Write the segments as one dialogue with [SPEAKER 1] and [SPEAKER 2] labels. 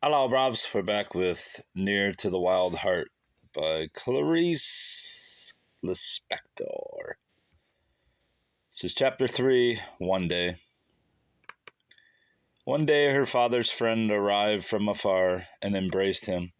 [SPEAKER 1] Hello, Brovs. We're back with Near to the Wild Heart by Clarice Lispector. This is chapter 3, One Day. One day her father's friend arrived from afar and embraced him.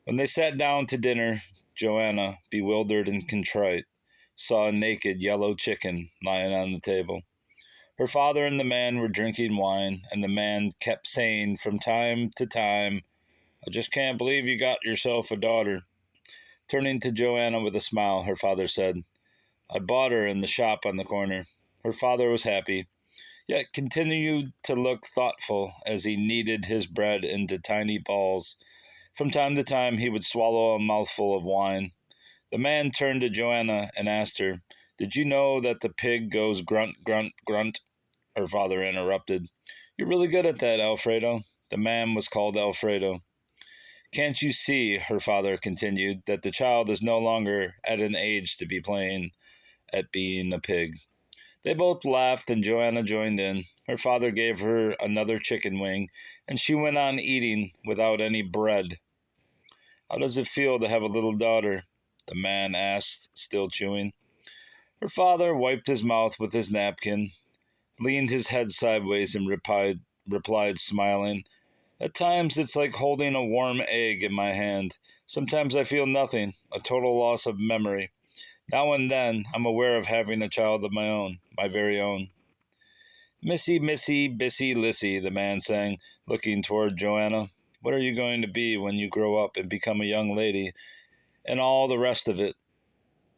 [SPEAKER 1] When they sat down to dinner, Joanna, bewildered and contrite, saw a naked yellow chicken lying on the table. Her father and the man were drinking wine, and the man kept saying from time to time, "I just can't believe you got yourself a daughter." Turning to Joanna with a smile, her father said, "I bought her in the shop on the corner." Her father was happy, yet continued to look thoughtful as he kneaded his bread into tiny balls. From time to time, he would swallow a mouthful of wine. The man turned to Joanna and asked her, "Did you know that the pig goes grunt, grunt, grunt?" Her father interrupted, "You're really good at that, Alfredo." The man was called Alfredo. "Can't you see," her father continued, "that the child is no longer at an age to be playing at being a pig?" They both laughed and Joanna joined in. Her father gave her another chicken wing, and she went on eating without any bread. "How does it feel to have a little daughter?" the man asked, still chewing. Her father wiped his mouth with his napkin, leaned his head sideways, and replied, smiling, "At times it's like holding a warm egg in my hand. Sometimes I feel nothing, a total loss of memory. Now and then I'm aware of having a child of my own, my very own." "Missy, missy, bissy, lissy," the man sang, looking toward Joanna. "What are you going to be when you grow up and become a young lady, and all the rest of it?"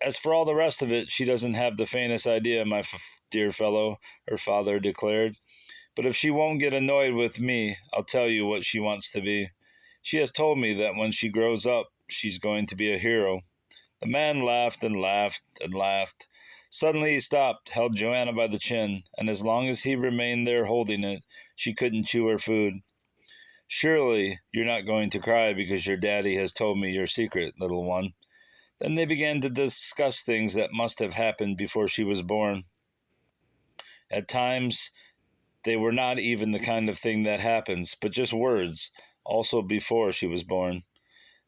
[SPEAKER 1] "As for all the rest of it, she doesn't have the faintest idea, my dear fellow," her father declared. "But if she won't get annoyed with me, I'll tell you what she wants to be. She has told me that when she grows up, she's going to be a hero." The man laughed and laughed and laughed. Suddenly he stopped, held Joanna by the chin, and as long as he remained there holding it, she couldn't chew her food. "Surely you're not going to cry because your daddy has told me your secret, little one." Then they began to discuss things that must have happened before she was born. At times, they were not even the kind of thing that happens, but just words, also before she was born.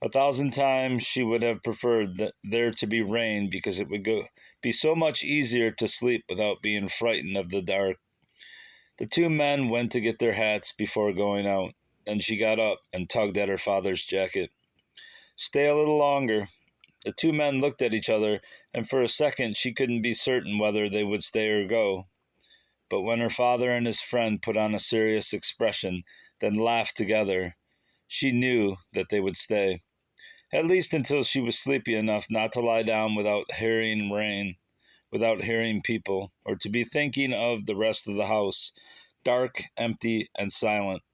[SPEAKER 1] 1,000 times she would have preferred there to be rain because it would be so much easier to sleep without being frightened of the dark. The two men went to get their hats before going out. Then she got up and tugged at her father's jacket. "Stay a little longer." The two men looked at each other, and for a second she couldn't be certain whether they would stay or go. But when her father and his friend put on a serious expression, then laughed together, she knew that they would stay. At least until she was sleepy enough not to lie down without hearing rain, without hearing people, or to be thinking of the rest of the house, dark, empty, and silent.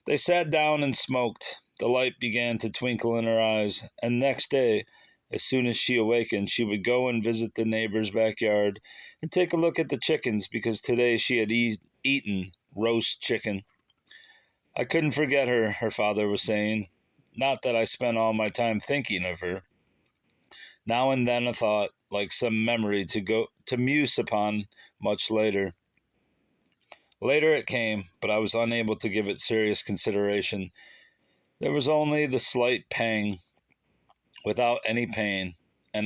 [SPEAKER 1] They sat down and smoked. The light began to twinkle in her eyes, and next day, as soon as she awakened, she would go and visit the neighbor's backyard and take a look at the chickens because today she had eaten roast chicken. "I couldn't forget her," her father was saying. "Not that I spent all my time thinking of her. Now and then a thought, like some memory to muse upon much later. Later it came, but I was unable to give it serious consideration. There was only the slight pang, without any pain, an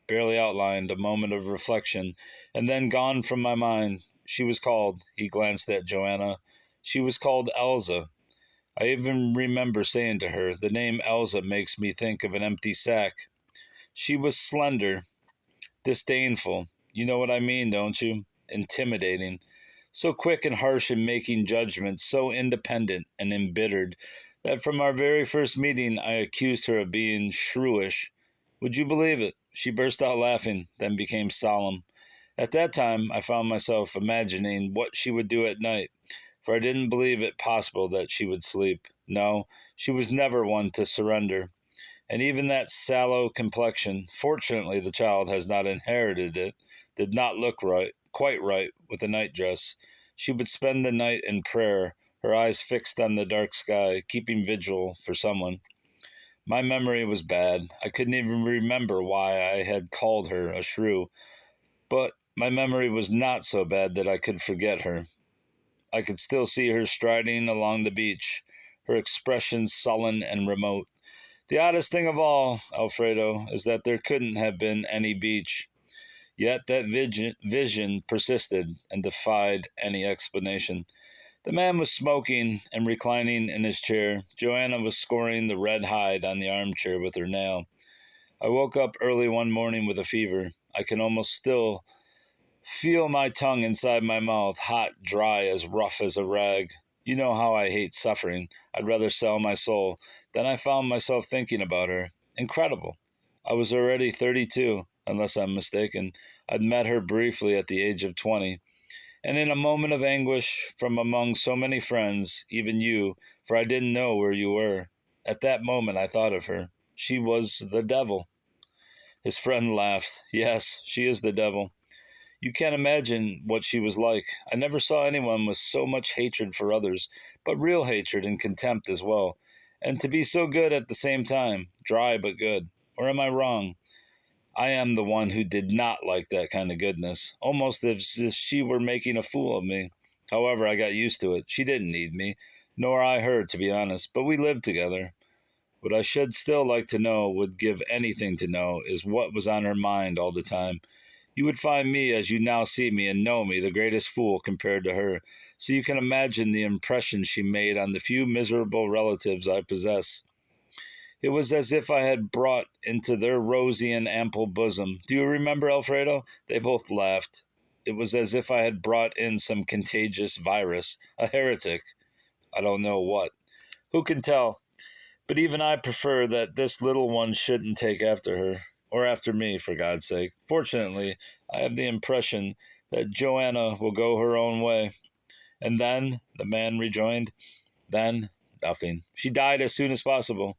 [SPEAKER 1] barely outlined, a moment of reflection, and then gone from my mind. She was called," he glanced at Joanna, "she was called Elsa. I even remember saying to her, 'The name Elsa makes me think of an empty sack.' She was slender, disdainful. You know what I mean, don't you? Intimidating. So quick and harsh in making judgments, so independent and embittered, that from our very first meeting I accused her of being shrewish. Would you believe it? She burst out laughing, then became solemn. At that time I found myself imagining what she would do at night, for I didn't believe it possible that she would sleep. No, she was never one to surrender. And even that sallow complexion, fortunately the child has not inherited it, did not look quite right with a nightdress. She would spend the night in prayer, her eyes fixed on the dark sky, keeping vigil for someone. My memory was bad. I couldn't even remember why I had called her a shrew, but my memory was not so bad that I could forget her. I could still see her striding along the beach, her expression sullen and remote. The oddest thing of all, Alfredo, is that there couldn't have been any beach. Yet that vision persisted and defied any explanation. The man was smoking and reclining in his chair. Joanna was scoring the red hide on the armchair with her nail. I woke up early one morning with a fever. I can almost still feel my tongue inside my mouth, hot, dry, as rough as a rag. You know how I hate suffering. I'd rather sell my soul. Then I found myself thinking about her. Incredible. I was already 32, unless I'm mistaken. I'd met her briefly at the age of 20. And in a moment of anguish from among so many friends, even you, for I didn't know where you were, at that moment I thought of her. She was the devil. His friend laughed. Yes, she is the devil. You can't imagine what she was like. I never saw anyone with so much hatred for others, but real hatred and contempt as well. And to be so good at the same time, dry but good. Or am I wrong? I am the one who did not like that kind of goodness, almost as if she were making a fool of me. However, I got used to it. She didn't need me, nor I her, to be honest, but we lived together. What I should still like to know, would give anything to know, is what was on her mind all the time. You would find me, as you now see me and know me, the greatest fool compared to her, so you can imagine the impression she made on the few miserable relatives I possess. It was as if I had brought into their rosy and ample bosom. Do you remember, Alfredo? They both laughed. It was as if I had brought in some contagious virus, a heretic. I don't know what. Who can tell? But even I prefer that this little one shouldn't take after her, or after me, for God's sake. Fortunately, I have the impression that Joanna will go her own way. And then, the man rejoined, then, nothing. She died as soon as possible.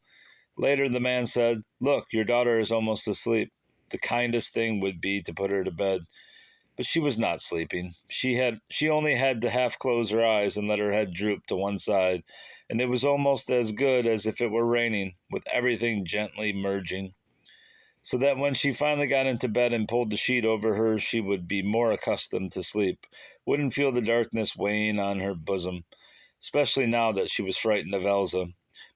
[SPEAKER 1] Later, the man said, look, your daughter is almost asleep. The kindest thing would be to put her to bed. But she was not sleeping. She only had to half close her eyes and let her head droop to one side, and it was almost as good as if it were raining, with everything gently merging, so that when she finally got into bed and pulled the sheet over her, she would be more accustomed to sleep, wouldn't feel the darkness weighing on her bosom, especially now that she was frightened of Elsa.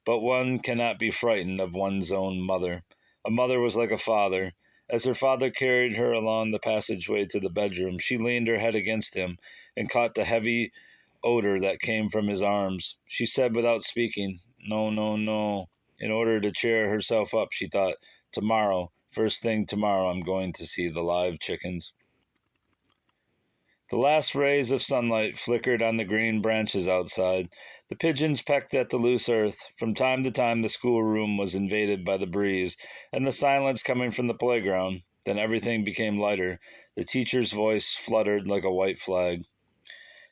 [SPEAKER 1] But one cannot be frightened of one's own mother. A mother was like a father. As her father carried her along the passageway to the bedroom, she leaned her head against him and caught the heavy odor that came from his arms. She said without speaking, no, no, no. In order to cheer herself up, she thought, tomorrow, first thing tomorrow, I'm going to see the live chickens. The last rays of sunlight flickered on the green branches outside. The pigeons pecked at the loose earth. From time to time the schoolroom was invaded by the breeze and the silence coming from the playground. Then everything became lighter. The teacher's voice fluttered like a white flag.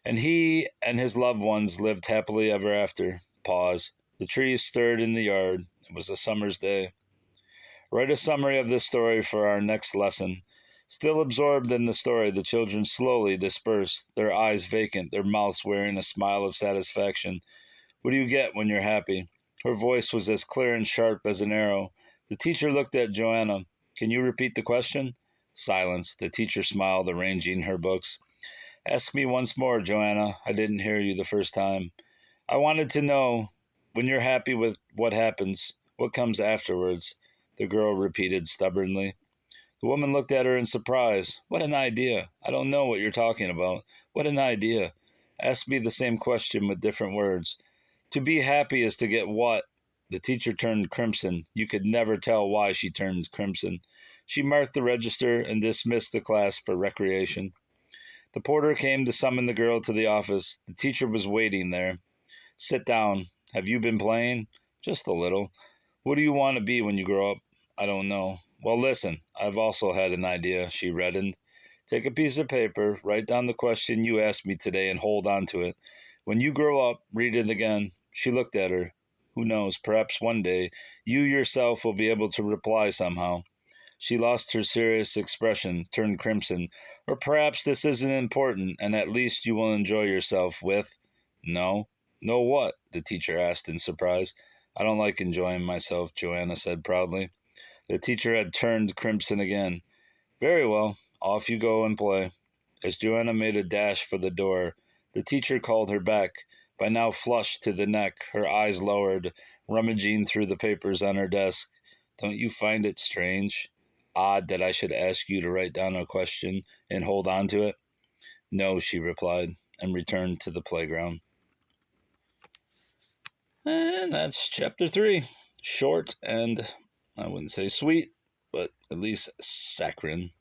[SPEAKER 1] And he and his loved ones lived happily ever after. Pause. The trees stirred in the yard. It was a summer's day. Write a summary of this story for our next lesson. Still absorbed in the story, the children slowly dispersed, their eyes vacant, their mouths wearing a smile of satisfaction. What do you get when you're happy? Her voice was as clear and sharp as an arrow. The teacher looked at Joanna. Can you repeat the question? Silence. The teacher smiled, arranging her books. Ask me once more, Joanna. I didn't hear you the first time. I wanted to know, when you're happy with what happens, what comes afterwards? The girl repeated stubbornly. The woman looked at her in surprise. What an idea. I don't know what you're talking about. What an idea. Ask me the same question with different words. To be happy is to get what? The teacher turned crimson. You could never tell why she turned crimson. She marked the register and dismissed the class for recreation. The porter came to summon the girl to the office. The teacher was waiting there. Sit down. Have you been playing? Just a little. What do you want to be when you grow up? I don't know. Well, listen, I've also had an idea, she reddened. Take a piece of paper, write down the question you asked me today, and hold on to it. When you grow up, read it again. She looked at her. Who knows, perhaps one day, you yourself will be able to reply somehow. She lost her serious expression, turned crimson. Or perhaps this isn't important, and at least you will enjoy yourself with... No. No what? The teacher asked in surprise. I don't like enjoying myself, Joanna said proudly. The teacher had turned crimson again. Very well, off you go and play. As Joanna made a dash for the door, the teacher called her back. by now flushed to the neck, her eyes lowered, rummaging through the papers on her desk. Don't you find it strange? Odd that I should ask you to write down a question and hold on to it? No, she replied, and returned to the playground. And that's chapter 3. Short and, I wouldn't say sweet, but at least saccharine.